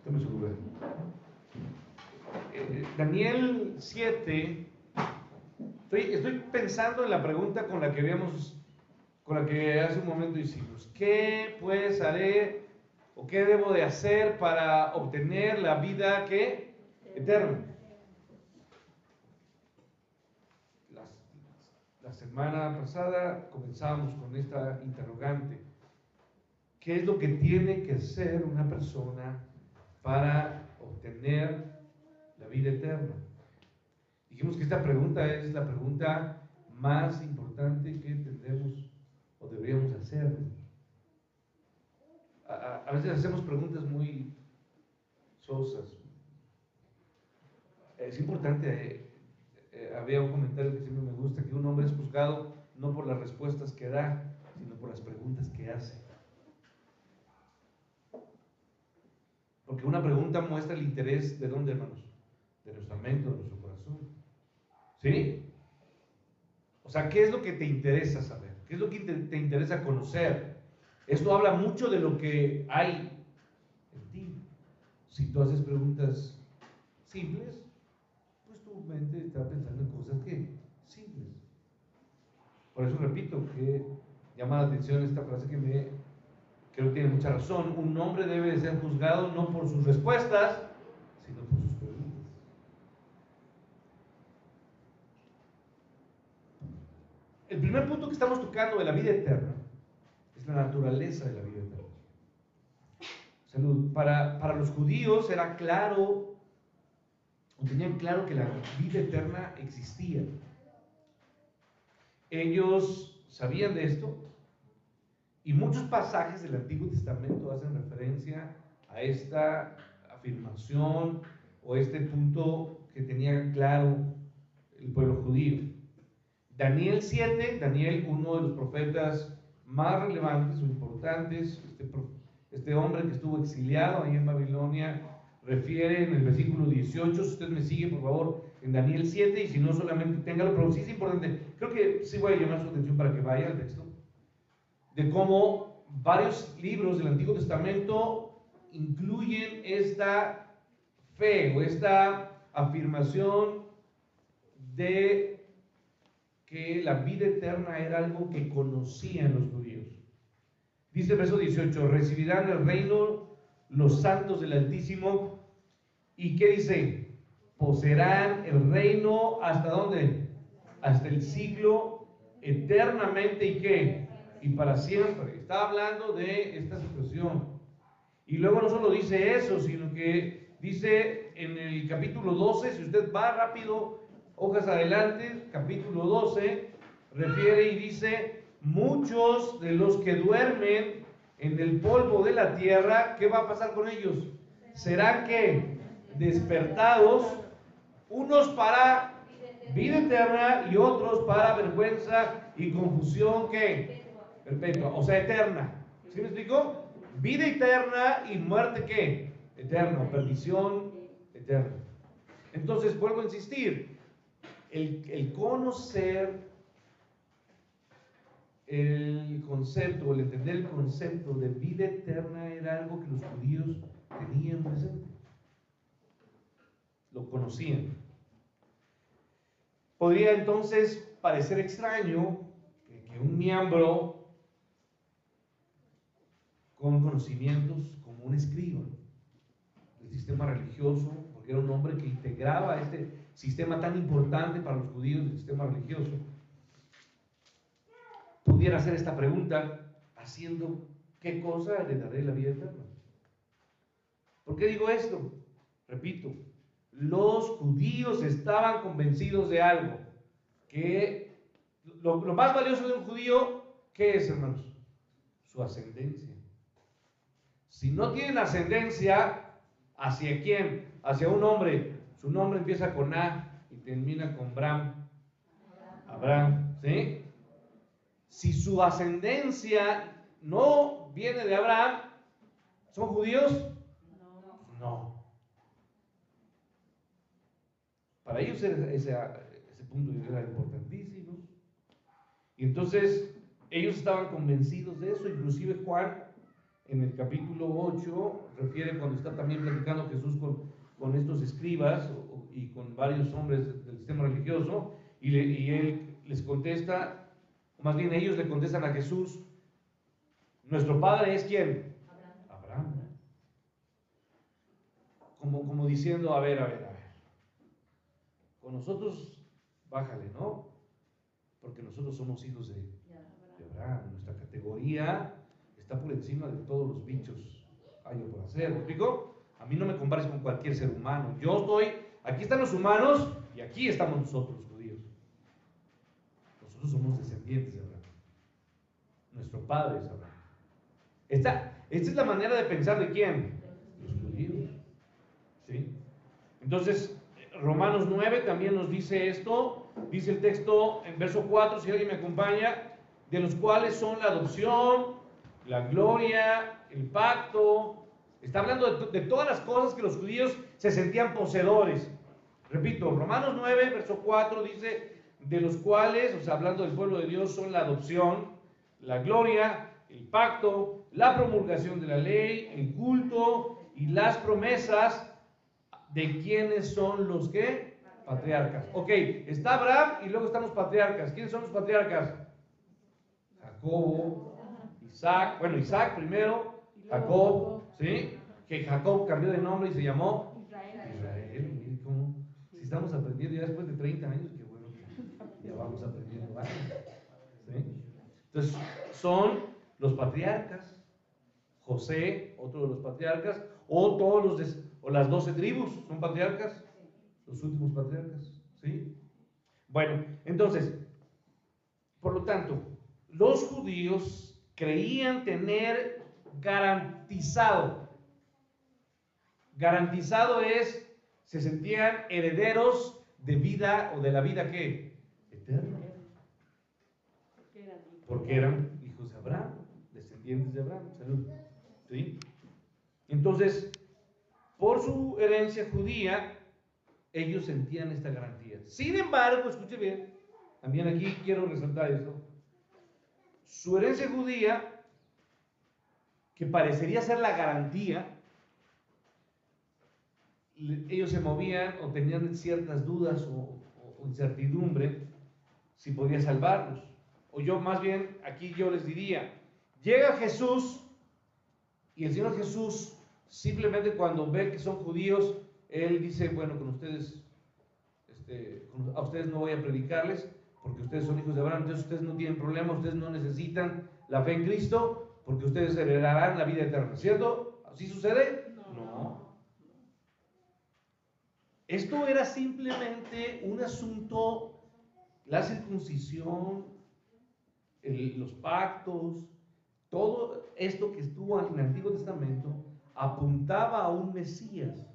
Tome su lugar. Daniel 7. Estoy pensando en la pregunta con la que hace un momento hicimos. ¿Qué pues haré o qué debo de hacer para obtener la vida eterna? La semana pasada comenzamos con esta interrogante. ¿Qué es lo que tiene que hacer una persona para obtener la vida eterna? Dijimos que esta pregunta es la pregunta más importante que tendremos o deberíamos hacer. A veces hacemos preguntas muy sosas. Es importante, había un comentario que siempre me gusta, que un hombre es juzgado no por las respuestas que da, sino por las preguntas que hace. Porque una pregunta muestra el interés de dónde, hermanos, de nuestra mente, de nuestro corazón. ¿Sí? O sea, ¿qué es lo que te interesa saber? ¿Qué es lo que te interesa conocer? Esto habla mucho de lo que hay en ti. Si tú haces preguntas simples, pues tu mente está pensando en cosas simples. Por eso repito que llama la atención esta frase que creo que tiene mucha razón. Un hombre debe de ser juzgado no por sus respuestas, sino por sus preguntas. El primer punto que estamos tocando de la vida eterna es la naturaleza de la vida eterna. Salud. Para los judíos era claro, o tenían claro que la vida eterna existía. Ellos sabían de esto y muchos pasajes del Antiguo Testamento hacen referencia a esta afirmación o este punto que tenía claro el pueblo judío. Daniel 7, Daniel, uno de los profetas más relevantes o importantes, este hombre que estuvo exiliado ahí en Babilonia, refiere en el versículo 18, si usted me sigue por favor, en Daniel 7, y si no solamente téngalo, pero sí es importante, creo que sí voy a llamar su atención para que vaya al texto, de cómo varios libros del Antiguo Testamento incluyen esta fe o esta afirmación de que la vida eterna era algo que conocían los judíos. Dice el verso 18, recibirán el reino los santos del Altísimo. ¿Y qué dice? Poseerán el reino ¿hasta dónde? Hasta el siglo, eternamente. ¿Y qué? Y para siempre. Está hablando de esta situación. Y luego no solo dice eso, sino que dice en el capítulo 12, si usted va rápido, hojas adelante, capítulo 12, refiere y dice, muchos de los que duermen en el polvo de la tierra, ¿qué va a pasar con ellos? Serán que despertados, unos para vida eterna y otros para vergüenza y confusión, ¿qué? Perpetua, o sea, eterna. ¿Sí me explico? Vida eterna y muerte, ¿qué? Eterna, perdición eterna. Entonces, vuelvo a insistir, el conocer el concepto, el entender el concepto de vida eterna era algo que los judíos tenían presente. Lo conocían. Podría entonces parecer extraño que un miembro con conocimientos como un escriba del sistema religioso, porque era un hombre que integraba este sistema tan importante para los judíos, el sistema religioso, pudiera hacer esta pregunta, haciendo ¿qué cosa heredaré la vida eterna? ¿Por qué digo esto? Repito, los judíos estaban convencidos de algo, que lo más valioso de un judío, ¿qué es, hermanos? Su ascendencia. Si no tienen ascendencia, ¿hacia quién? Hacia un hombre. Su nombre empieza con A y termina con Bram. Abraham, ¿sí? Si su ascendencia no viene de Abraham, ¿son judíos? No. Para ellos ese punto era importantísimo. Y entonces ellos estaban convencidos de eso. Inclusive Juan, en el capítulo 8, refiere cuando está también platicando Jesús con estos escribas y con varios hombres del sistema religioso, y él les contesta, o más bien ellos le contestan a Jesús, nuestro padre es ¿quién? Abraham. Como diciendo, a ver, con nosotros bájale, ¿no? Porque nosotros somos hijos de Abraham. Nuestra categoría está por encima de todos los bichos hay por hacer. ¿Me explico? A mí no me compares con cualquier ser humano. Aquí están los humanos y aquí estamos nosotros, los judíos. Nosotros somos descendientes de Abraham. Nuestro padre es Abraham. Esta es la manera de pensar de quién? Los judíos. ¿Sí? Entonces, Romanos 9 también nos dice esto. Dice el texto en verso 4, si alguien me acompaña, de los cuales son la adopción, la gloria, el pacto. Está hablando de todas las cosas que los judíos se sentían poseedores. Repito, Romanos 9, verso 4 dice, de los cuales, o sea, hablando del pueblo de Dios, son la adopción, la gloria, el pacto, la promulgación de la ley, el culto y las promesas. ¿De quiénes son los que? Patriarcas. Ok, está Abraham y luego están los patriarcas. ¿Quiénes son los patriarcas? Jacobo, Isaac primero, Jacob, ¿sí? Que Jacob cambió de nombre y se llamó Israel. Miren cómo, si estamos aprendiendo ya después de 30 años, qué bueno, ya vamos aprendiendo algo, ¿sí? Entonces, son los patriarcas, José, otro de los patriarcas, o las 12 tribus son patriarcas, los últimos patriarcas, ¿sí? Bueno, entonces, por lo tanto, los judíos creían tener garantizado es, se sentían herederos de vida, o de la vida ¿qué? Eterna. Porque eran hijos de Abraham, descendientes de Abraham. Salud. ¿Sí? Entonces, por su herencia judía, ellos sentían esta garantía. Sin embargo, escuche bien, también aquí quiero resaltar esto. Su herencia judía, que parecería ser la garantía, ellos se movían o tenían ciertas dudas o incertidumbre si podía salvarlos. O yo más bien, aquí yo les diría, llega Jesús y el Señor Jesús simplemente cuando ve que son judíos, Él dice, bueno, con ustedes, a ustedes no voy a predicarles porque ustedes son hijos de Abraham, entonces ustedes no tienen problema, ustedes no necesitan la fe en Cristo porque ustedes heredarán la vida eterna, ¿cierto? ¿Así sucede? No. Esto era simplemente un asunto, la circuncisión, los pactos, todo esto que estuvo en el Antiguo Testamento apuntaba a un Mesías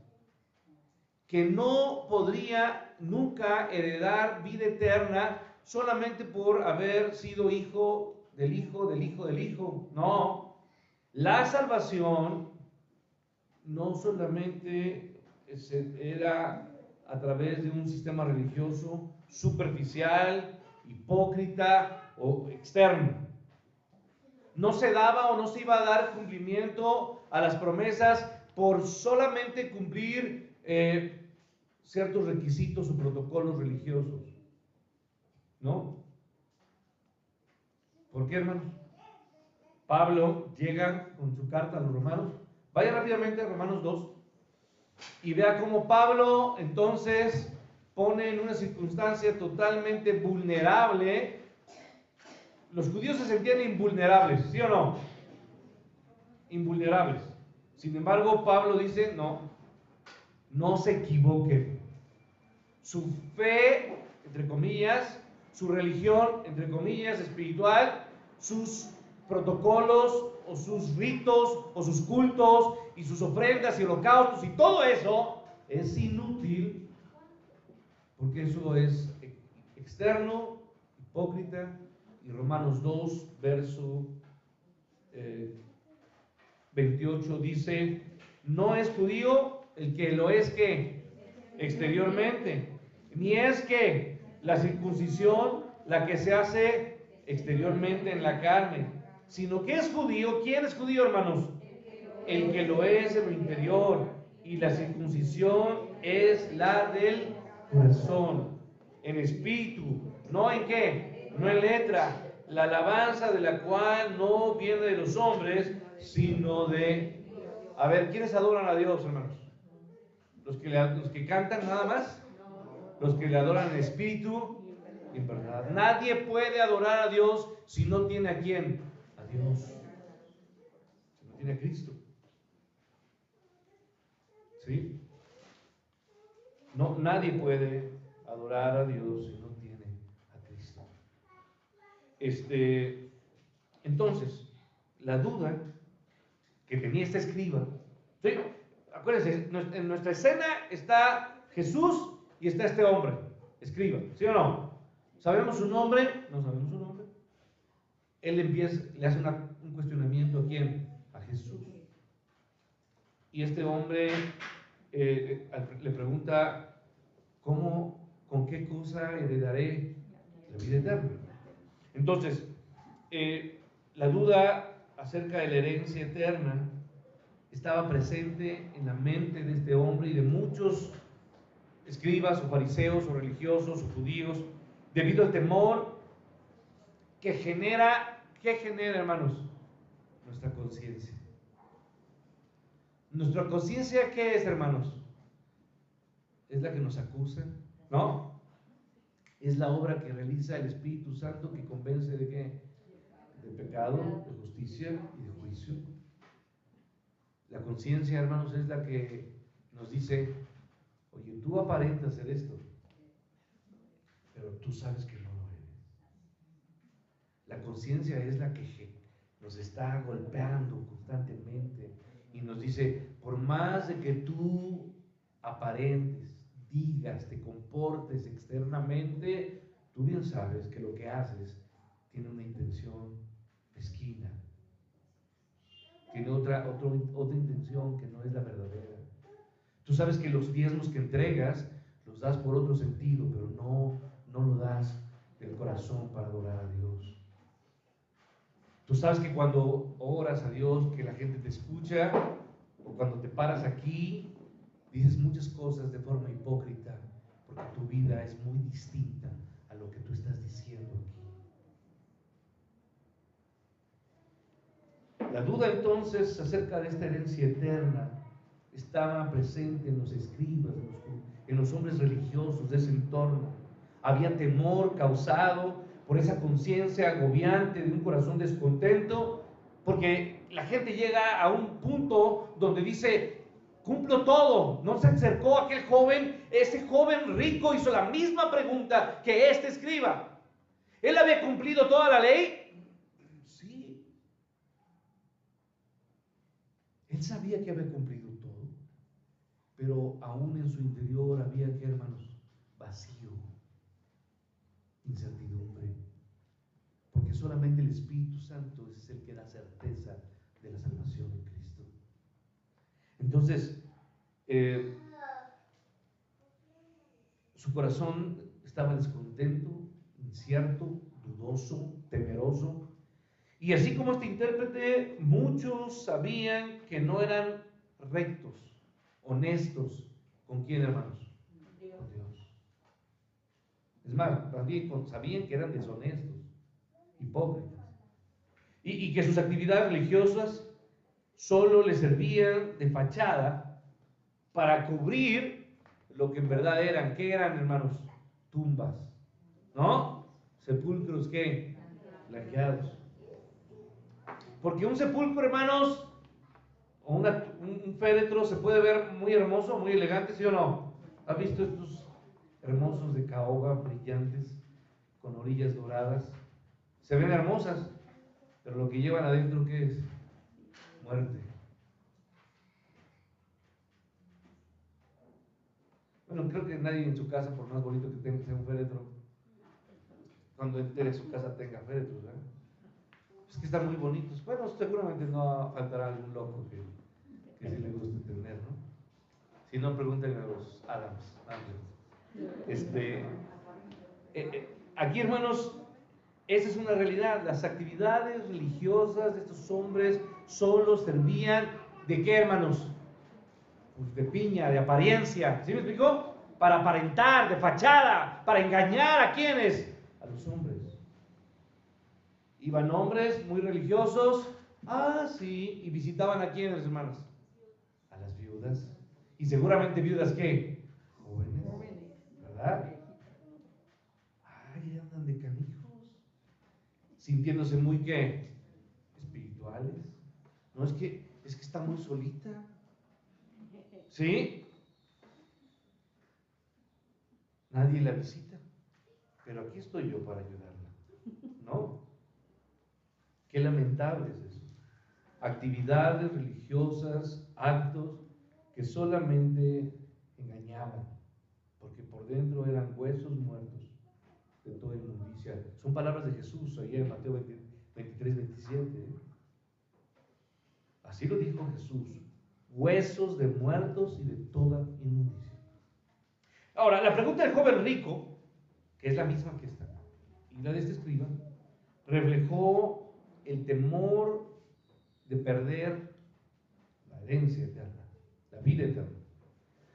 que no podría nunca heredar vida eterna solamente por haber sido hijo del hijo del hijo del hijo. No, la salvación no solamente era a través de un sistema religioso superficial, hipócrita o externo. No se daba o no se iba a dar cumplimiento a las promesas por solamente cumplir ciertos requisitos o protocolos religiosos. ¿No? ¿Por qué, hermanos? Pablo llega con su carta a los romanos. Vaya rápidamente a Romanos 2 y vea cómo Pablo entonces pone en una circunstancia totalmente vulnerable. Los judíos se sentían invulnerables, ¿sí o no? Invulnerables. Sin embargo, Pablo dice, no se equivoquen. Su fe, entre comillas, su religión, entre comillas, espiritual, sus protocolos o sus ritos o sus cultos y sus ofrendas y holocaustos y todo eso es inútil porque eso es externo, hipócrita. Y Romanos 2, verso 28 dice, no es judío el que lo es que exteriormente, ni es que la circuncisión la que se hace exteriormente en la carne, sino que es judío. ¿Quién es judío, hermanos? el que lo es en lo interior, y la circuncisión es la del corazón, en espíritu, no en qué, no en letra, la alabanza de la cual no viene de los hombres, sino de... A ver, ¿quiénes adoran a Dios, hermanos? Los que cantan nada más, los que le adoran en espíritu y en verdad. Nadie puede adorar a Dios si no tiene a quién, a Dios, si no tiene a Cristo. ¿Sí? No, nadie puede adorar a Dios si no tiene a Cristo. Entonces, la duda que tenía este escriba, ¿sí? Acuérdense, en nuestra escena está Jesús y está este hombre, escriba, ¿sí o no? ¿Sabemos su nombre? No sabemos su nombre. Él le hace un cuestionamiento ¿a quién? A Jesús. Y este hombre le pregunta, con qué cosa heredaré la vida eterna? Entonces, la duda acerca de la herencia eterna estaba presente en la mente de este hombre y de muchos escribas o fariseos o religiosos o judíos, debido al temor que genera, ¿qué genera, hermanos? Nuestra conciencia. ¿Nuestra conciencia qué es, hermanos? Es la que nos acusa, ¿no? Es la obra que realiza el Espíritu Santo que convence ¿de qué? De pecado, de justicia y de juicio. La conciencia, hermanos, es la que nos dice, oye, tú aparentas ser esto, pero tú sabes que no lo eres. La conciencia es la que nos está golpeando constantemente y nos dice, por más de que tú aparentes, digas, te comportes externamente, tú bien sabes que lo que haces tiene una intención mezquina, tiene otra intención que no es la verdadera. Tú sabes que los diezmos que entregas los das por otro sentido, pero no lo das del corazón para adorar a Dios. Tú sabes que cuando oras a Dios, que la gente te escucha, o cuando te paras aquí, dices muchas cosas de forma hipócrita, porque tu vida es muy distinta a lo que tú estás diciendo aquí. La duda entonces acerca de esta herencia eterna estaba presente en los escribas, en los hombres religiosos de ese entorno. Había temor causado por esa conciencia agobiante de un corazón descontento, porque la gente llega a un punto donde dice, cumplo todo. No se acercó aquel joven, ese joven rico hizo la misma pregunta que este escriba. ¿Él había cumplido toda la ley? Sí. Él sabía que había cumplido todo, pero aún en su interior había, ¿qué, hermanos? Vacío, incertidumbre, porque solamente el Espíritu Santo es el que da certeza de la salvación en Cristo. Entonces, su corazón estaba descontento, incierto, dudoso, temeroso. Y así como este intérprete, muchos sabían que no eran rectos, honestos. ¿Con quién, hermanos? Con Dios. Es más, también sabían que eran deshonestos, hipócritas. Y que sus actividades religiosas solo les servían de fachada para cubrir lo que en verdad eran. ¿Qué eran, hermanos? Tumbas, ¿no? Sepulcros, ¿qué? Blanqueados. Porque un sepulcro, hermanos, o un féretro se puede ver muy hermoso, muy elegante, ¿sí o no? ¿Has visto estos hermosos de caoba, brillantes, con orillas doradas? Se ven hermosas, pero lo que llevan adentro, ¿qué es? Muerte. Bueno, creo que nadie en su casa, por más bonito que tenga un féretro, cuando entere su casa tenga féretros, ¿verdad? Es que están muy bonitos. Bueno, seguramente no faltará algún loco que sí le guste tener, ¿no? Si no, pregúntenle a los Adams. Aquí, hermanos, esa es una realidad. Las actividades religiosas de estos hombres solo servían ¿de qué, hermanos? Pues de piña, de apariencia. ¿Sí me explicó? Para aparentar, de fachada, para engañar a quienes, a los hombres. Iban hombres muy religiosos, sí, y visitaban a quienes, hermanos, a las viudas. Y seguramente viudas, ¿qué? Jóvenes, ¿verdad? Ay, andan de canijos, sintiéndose muy, ¿qué? Espirituales. No, es que está muy solita. ¿Sí? Nadie la visita, pero aquí estoy yo para ayudarla. ¿No? Qué lamentable es eso. Actividades religiosas, actos que solamente engañaban, porque por dentro eran huesos muertos de toda inmundicia. Son palabras de Jesús ahí en Mateo 23, 27. Así lo dijo Jesús: huesos de muertos y de toda inmundicia. Ahora, la pregunta del joven rico, que es la misma que esta, y la de este escriba, reflejó el temor de perder la herencia eterna, la vida eterna.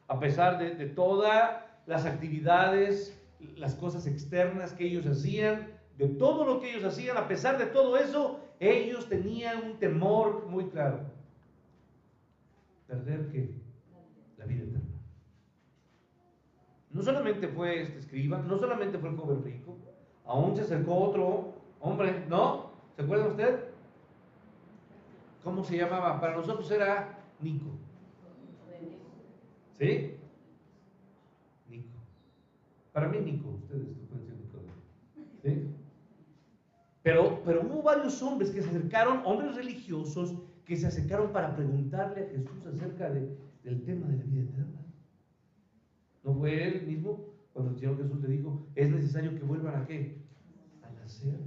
A pesar de todas las actividades, las cosas externas que ellos hacían, de todo lo que ellos hacían, a pesar de todo eso, ellos tenían un temor muy claro. ¿Perder qué? La vida eterna. No solamente fue este escriba, no solamente fue el joven rico, aún se acercó otro hombre, ¿no? ¿Se acuerda usted? ¿Cómo se llamaba? Para nosotros era Nico. ¿Sí? Nico. Para mí Nico, ustedes lo pueden decir Nico. ¿Sí? Pero hubo varios hombres que se acercaron, hombres religiosos, que se acercaron para preguntarle a Jesús acerca del tema de la vida eterna. ¿No fue él mismo cuando el Señor Jesús le dijo, es necesario que vuelvan a qué? A nacer.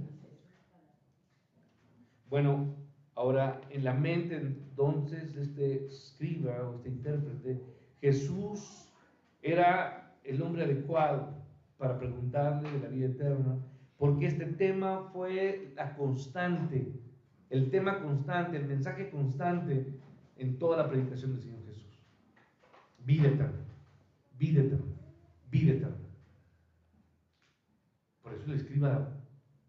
Bueno, ahora en la mente entonces de este escriba o este intérprete, Jesús era el hombre adecuado para preguntarle de la vida eterna, porque este tema fue la constante, el tema constante, el mensaje constante en toda la predicación del Señor Jesús. Vida eterna, vida eterna, vida eterna. Por eso el escriba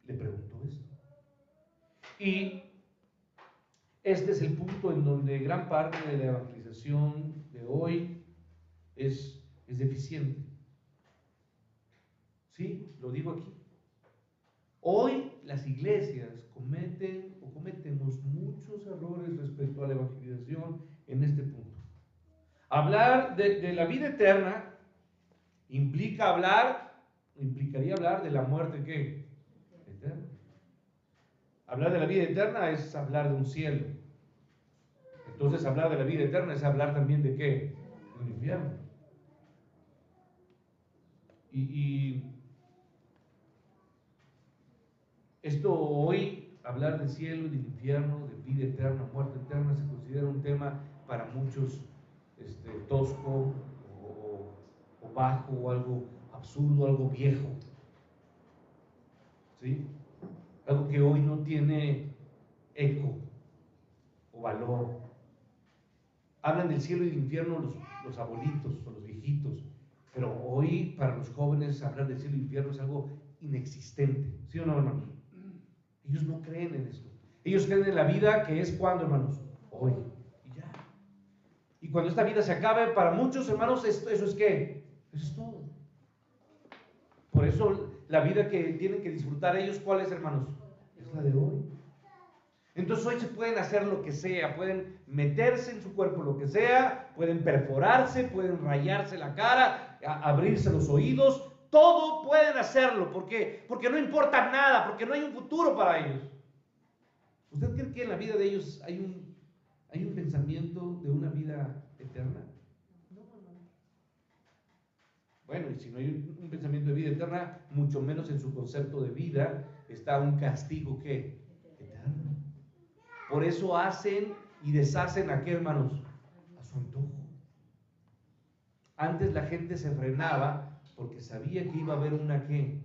le preguntó esto. Y este es el punto en donde gran parte de la evangelización de hoy es deficiente. Sí, lo digo aquí. Hoy las iglesias cometemos muchos errores respecto a la evangelización en este punto. Hablar de la vida eterna implicaría hablar de la muerte, ¿qué? Eterna. Hablar de la vida eterna es hablar de un cielo. Entonces hablar de la vida eterna es hablar también de ¿qué? De un infierno. Y esto hoy, hablar del cielo, del infierno, de vida eterna, muerte eterna, se considera un tema para muchos tosco o bajo o algo absurdo, algo viejo. ¿Sí? Algo que hoy no tiene eco o valor. Hablan del cielo y del infierno los abuelitos o los viejitos, pero hoy para los jóvenes hablar del cielo y del infierno es algo inexistente. ¿Sí o no, hermanos? Ellos no creen en esto. Ellos creen en la vida que es cuando, hermanos, hoy. Y ya. Y cuando esta vida se acabe, para muchos hermanos, eso es ¿qué? Eso es todo. Por eso la vida que tienen que disfrutar ellos, ¿cuál es, hermanos? Es la de hoy. Entonces hoy se pueden hacer lo que sea, pueden meterse en su cuerpo lo que sea, pueden perforarse, pueden rayarse la cara, abrirse los oídos, todo pueden hacerlo. ¿Por qué? Porque no importa nada, porque no hay un futuro para ellos. ¿Usted cree que en la vida de ellos hay un pensamiento de una vida eterna? No. Bueno, y si no hay un pensamiento de vida eterna, mucho menos en su concepto de vida está un castigo ¿qué? Eterno. Por eso hacen y deshacen a qué, hermanos, a su antojo. Antes la gente se frenaba porque sabía que iba a haber una ¿qué?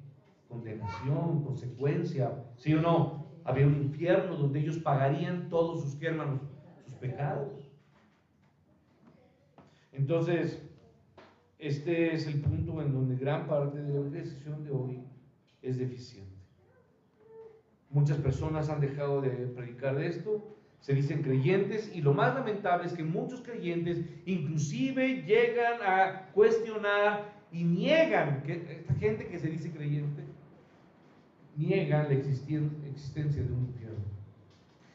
Condenación, consecuencia, ¿sí o no? Había un infierno donde ellos pagarían todos sus ¿qué, hermanos? Sus pecados. Entonces, este es el punto en donde gran parte de la evangelización de hoy es deficiente. Muchas personas han dejado de predicar de esto, se dicen creyentes, y lo más lamentable es que muchos creyentes inclusive llegan a cuestionar y niegan, que esta gente que se dice creyente, niega la existencia de un infierno.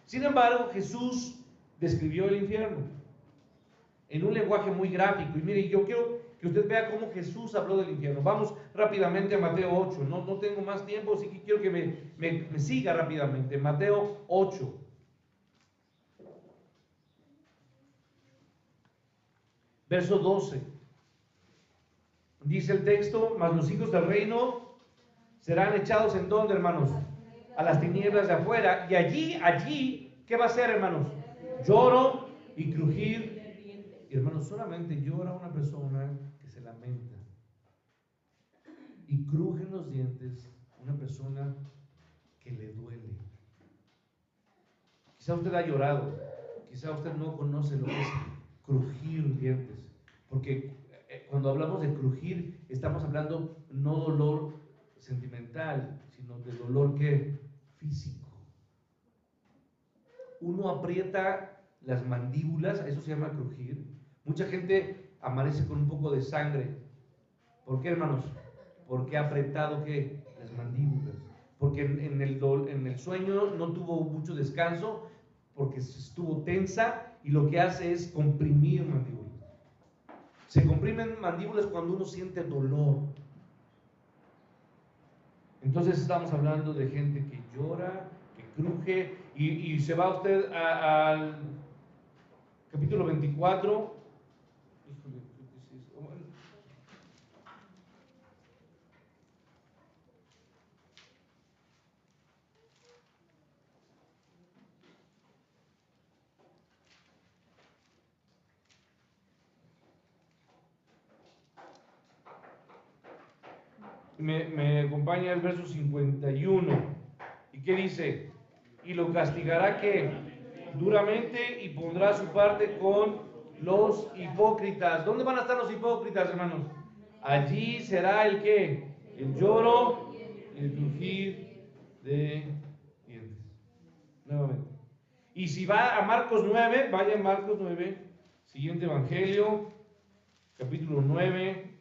Sin embargo, Jesús describió el infierno en un lenguaje muy gráfico. Y mire, yo quiero que usted vea cómo Jesús habló del infierno. Vamos rápidamente a Mateo 8. No tengo más tiempo, así que quiero que me siga rápidamente. Mateo 8. Verso 12. Dice el texto: mas los hijos del reino serán echados ¿en dónde, hermanos? A las tinieblas de afuera. Y allí, ¿qué va a ser, hermanos? Lloro y crujir. Y hermanos, solamente llora una persona que se lamenta. Y crujen los dientes una persona que le duele. Quizá usted ha llorado. Quizá usted no conoce lo que es crujir dientes. Porque cuando hablamos de crujir, estamos hablando no dolor sentimental, sino de dolor que físico. Uno aprieta las mandíbulas, eso se llama crujir. Mucha gente amanece con un poco de sangre. ¿Por qué, hermanos? Porque ha apretado ¿qué? Las mandíbulas. Porque en el sueño no tuvo mucho descanso, porque estuvo tensa, y lo que hace es comprimir mandíbulas. Se comprimen mandíbulas cuando uno siente dolor. Entonces estamos hablando de gente que llora, que cruje, y se va usted al capítulo 24. Híjole, creo que sí es. Bueno. Me acompaña el verso 51. ¿Y qué dice? Y lo castigará que duramente, y pondrá su parte con los hipócritas. ¿Dónde van a estar los hipócritas, hermanos? Allí será el que, el lloro y el crujir de dientes. Nuevamente. Y si va a Marcos 9, vaya a Marcos 9, siguiente evangelio, capítulo 9,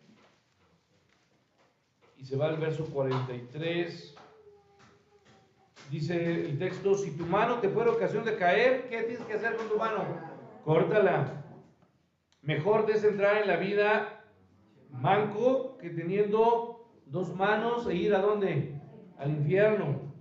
y se va al verso 43. Dice el texto: si tu mano te fuera ocasión de caer, ¿qué tienes que hacer con tu mano? Córtala. Mejor te es entrar en la vida manco que teniendo dos manos e ir ¿a dónde? Al infierno,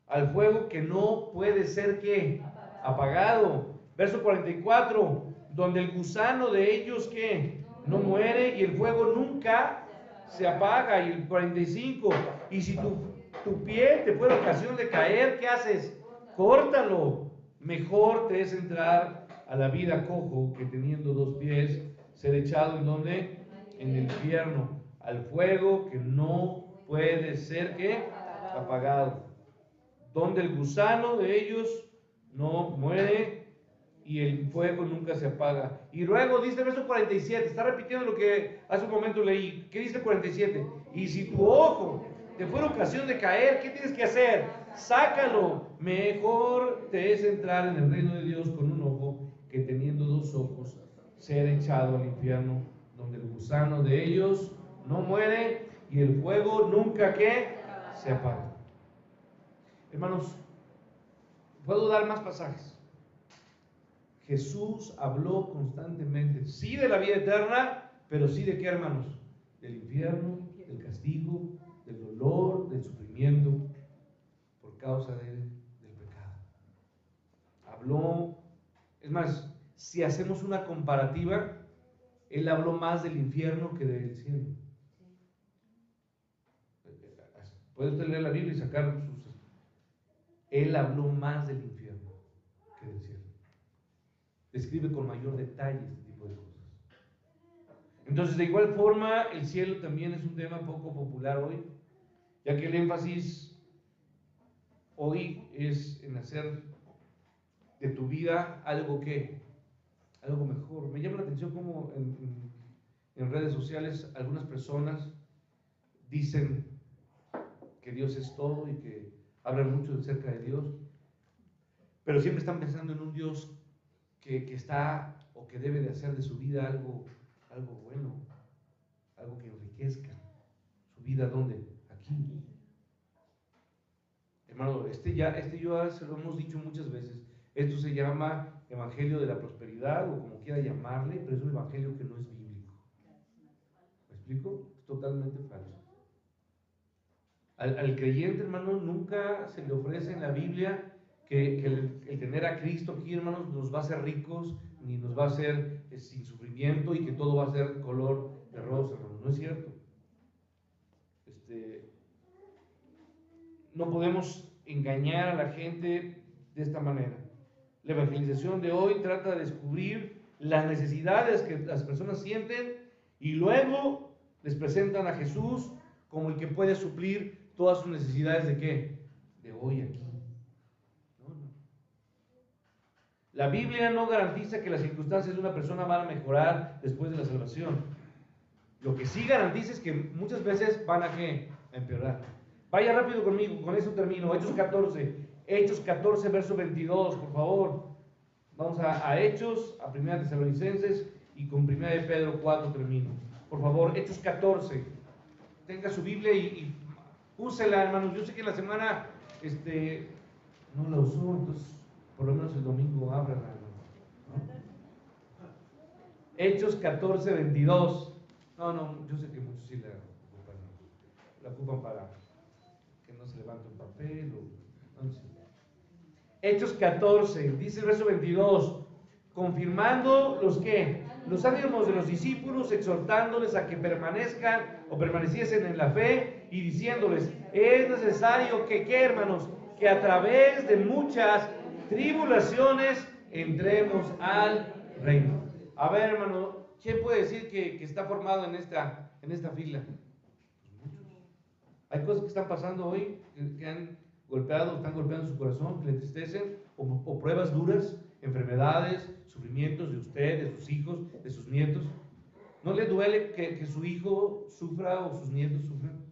al fuego que no puede ser ¿qué? Apagado. Verso 44, donde el gusano de ellos ¿qué? No muere y el fuego nunca se apaga. Y el 45, y si tu pie te fuera ocasión de caer, ¿qué haces? Córtalo. Mejor te es entrar a la vida cojo que teniendo dos pies ser echado ¿en dónde? En el infierno, al fuego que no puede ser ¿qué? Apagado, donde el gusano de ellos no muere y el fuego nunca se apaga. Y luego dice el verso 47, está repitiendo lo que hace un momento leí. ¿Qué dice el 47? Y si tu ojo te fuera ocasión de caer, ¿qué tienes que hacer? Sácalo. Mejor te es entrar en el reino de Dios con un ojo que teniendo dos ojos ser echado al infierno, donde el gusano de ellos no muere y el fuego nunca ¿qué? Se apaga. Hermanos, puedo dar más pasajes. Jesús habló constantemente, sí de la vida eterna, pero sí de qué, hermanos? Del infierno, del castigo, del dolor, del sufrimiento por causa del pecado. Habló, es más, si hacemos una comparativa, él habló más del infierno que del cielo. Puede usted leer la Biblia y sacar sus... Él habló más del infierno que del cielo. Describe con mayor detalle este tipo de cosas. Entonces, de igual forma, el cielo también es un tema poco popular hoy, ya que el énfasis hoy es en hacer de tu vida algo que, algo mejor. Me llama la atención cómo en redes sociales algunas personas dicen que Dios es todo y que hablan mucho acerca de Dios, pero siempre están pensando en un Dios que está o que debe de hacer de su vida algo bueno, algo que enriquezca su vida. ¿Dónde? Aquí. Hermano, yo se lo hemos dicho muchas veces. Esto se llama evangelio de la prosperidad o como quiera llamarle, pero es un evangelio que no es bíblico. ¿Me explico? Es totalmente falso. Al creyente, hermano, nunca se le ofrece en la Biblia que el tener a Cristo aquí, hermanos, nos va a hacer ricos, ni nos va a hacer sin sufrimiento y que todo va a ser color de rosa, hermano. No es cierto. No podemos engañar a la gente de esta manera. La evangelización de hoy trata de descubrir las necesidades que las personas sienten y luego les presentan a Jesús como el que puede suplir todas sus necesidades. ¿De qué? De hoy aquí. No. La Biblia no garantiza que las circunstancias de una persona van a mejorar después de la salvación. Lo que sí garantiza es que muchas veces van a ¿qué? A empeorar. Vaya rápido conmigo, con eso termino. Hechos 14, verso 22, por favor. Vamos a Hechos, a 1 Tesalonicenses y con 1 de Pedro 4 termino. Por favor, Hechos 14. Tenga su Biblia y úsela, hermanos. Yo sé que la semana no la usó, entonces por lo menos el domingo ábrala, ¿no? Hechos 14, 22. No, yo sé que muchos sí la ocupan. La ocupan para que no se levante un papel o no sé. Hechos 14, dice el verso 22, confirmando los ánimos de los discípulos, exhortándoles a que permanezcan o permaneciesen en la fe y diciéndoles, es necesario que, ¿qué, hermanos? Que a través de muchas tribulaciones entremos al reino. A ver, hermano, ¿quién puede decir que está formado en esta fila? Hay cosas que están pasando hoy que están golpeando su corazón, que le entristecen, o pruebas duras, enfermedades, sufrimientos de usted, de sus hijos, de sus nietos. ¿No le duele que su hijo sufra o sus nietos sufran?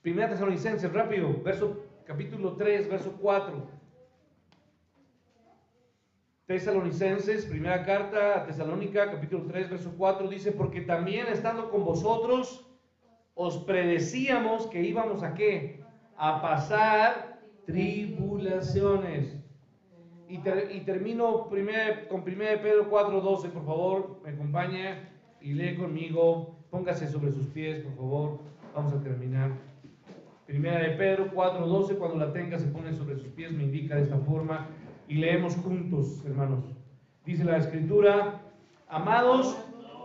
Primera Tesalonicenses, rápido, capítulo 3, verso 4. Tesalonicenses, primera carta a Tesalónica, capítulo 3, verso 4, dice, porque también estando con vosotros, os predecíamos que íbamos a ¿qué? A pasar tribulaciones. Y termino con 1 de Pedro 4, 12, por favor, me acompaña y lee conmigo, póngase sobre sus pies, por favor, vamos a terminar. 1 de Pedro 4, 12, cuando la tenga se pone sobre sus pies, me indica de esta forma, y leemos juntos, hermanos. Dice la Escritura, amados,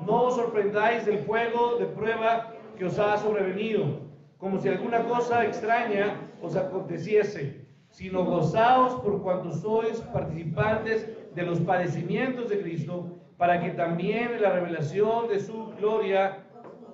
no os sorprendáis del fuego de prueba que os ha sobrevenido, como si alguna cosa extraña os aconteciese, sino gozaos por cuanto sois participantes de los padecimientos de Cristo, para que también en la revelación de su gloria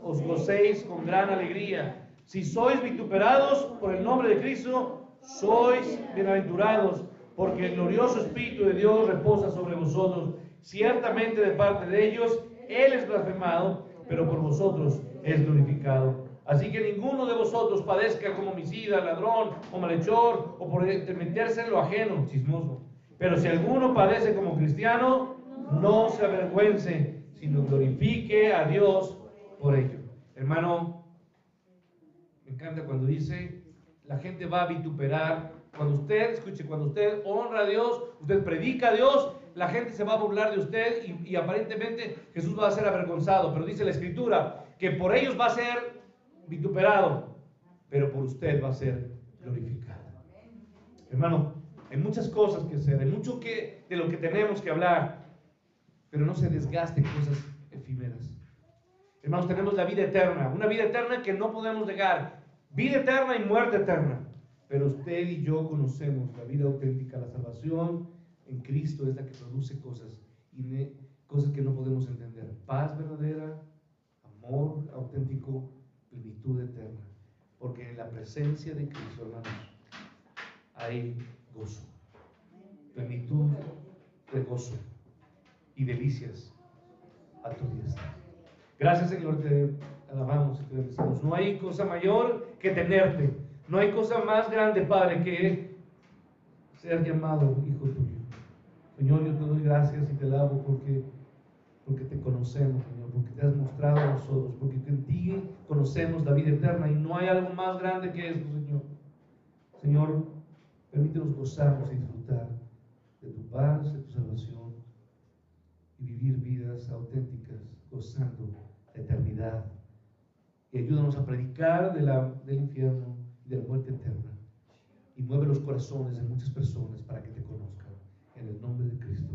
os gocéis con gran alegría. Si sois vituperados por el nombre de Cristo, sois bienaventurados, porque el glorioso Espíritu de Dios reposa sobre vosotros. Ciertamente de parte de ellos, Él es blasfemado, pero por vosotros es glorificado. Así que ninguno de vosotros padezca como homicida, ladrón o malhechor, o por meterse en lo ajeno, chismoso. Pero si alguno padece como cristiano, no se avergüence, sino glorifique a Dios por ello. Hermano, me encanta cuando dice, la gente va a vituperar. Cuando usted honra a Dios, usted predica a Dios, la gente se va a burlar de usted y aparentemente Jesús va a ser avergonzado. Pero dice la Escritura que por ellos va a ser vituperado, pero por usted va a ser glorificado. Hermano, hay muchas cosas que hacer, hay mucho de lo que tenemos que hablar, pero no se desgaste en cosas efímeras. Hermanos, tenemos la vida eterna, una vida eterna que no podemos negar, vida eterna y muerte eterna. Pero usted y yo conocemos la vida auténtica, la salvación en Cristo es la que produce cosas que no podemos entender. Paz verdadera, amor auténtico, plenitud eterna. Porque en la presencia de Cristo, hermanos, hay gozo, plenitud de gozo. y delicias a tu diestra. Gracias, Señor, te alabamos y te bendecimos. No hay cosa mayor que tenerte. No hay cosa más grande, Padre, que ser llamado hijo tuyo. Señor, yo te doy gracias y te alabo porque te conocemos, Señor, porque te has mostrado a nosotros, porque en ti conocemos la vida eterna y no hay algo más grande que esto, Señor. Señor, permítenos gozarnos y disfrutar de tu paz, de tu salvación y vivir vidas auténticas, gozando la eternidad. Y ayúdanos a predicar del infierno y de la muerte eterna. Y mueve los corazones de muchas personas para que te conozcan. En el nombre de Cristo.